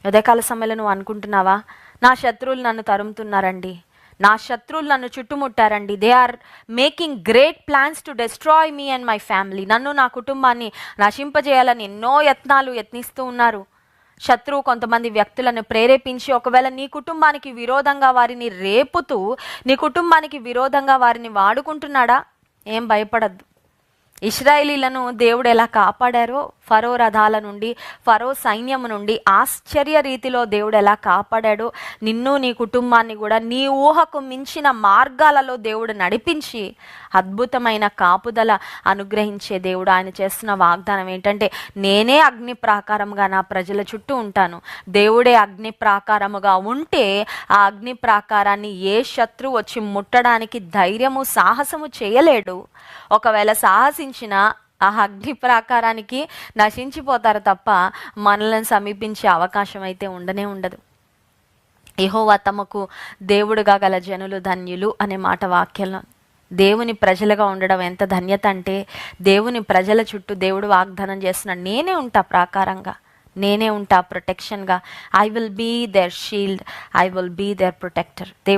ఉదయకాల సమయంలో నువ్వు అనుకుంటున్నావా, నా శత్రువులు నన్ను తరుముతున్నారండి, నా శత్రువులు నన్ను చుట్టుముట్టారండి, they are making great plans to destroy me and my family, నన్ను నా కుటుంబాన్ని నశింపజేయాలని ఎన్నో యత్నాలు యత్నిస్తూ ఉన్నారు. శత్రువు కొంతమంది వ్యక్తులను ప్రేరేపించి ఒకవేళ నీ కుటుంబానికి విరోధంగా వారిని రేపుతూ నీ కుటుంబానికి విరోధంగా వారిని వాడుకుంటున్నాడా? ఏం భయపడద్దు. ఇశ్రాయేలీలను దేవుడు ఎలా కాపాడారో, ఫరో రథాల నుండి, ఫరో సైన్యము నుండి ఆశ్చర్య రీతిలో దేవుడు ఎలా కాపాడాడో, నిన్ను నీ కుటుంబాన్ని కూడా నీ ఊహకు మించిన మార్గాలలో దేవుడు నడిపించి అద్భుతమైన కాపుదల అనుగ్రహించే దేవుడు. ఆయన చేస్తున్న వాగ్దానం ఏంటంటే, నేనే అగ్ని ప్రాకారముగా నా ప్రజల చుట్టూ ఉంటాను. దేవుడే అగ్ని ప్రాకారముగా ఉంటే ఆ అగ్ని ప్రాకారాన్ని ఏ శత్రువు వచ్చి ముట్టడానికి ధైర్యము సాహసము చేయలేడు. ఒకవేళ సాహసించిన ఆ అగ్ని ప్రాకారానికి నశించిపోతారు తప్ప మనల్ని సమీపించే అవకాశం అయితే ఉండనే ఉండదు. యెహోవా తమకు దేవుడుగా గల జనులు ధన్యులు అనే మాట వాక్యంలో. దేవుని ప్రజలుగా ఉండడం ఎంత ధన్యత అంటే, దేవుని ప్రజల చుట్టూ దేవుడు వాగ్దానం చేస్తున్నాడు, నేనే ఉంటా ప్రాకారంగా, నేనే ఉంటా ప్రొటెక్షన్గా. I will be their shield, I will be their protector. దేవుడు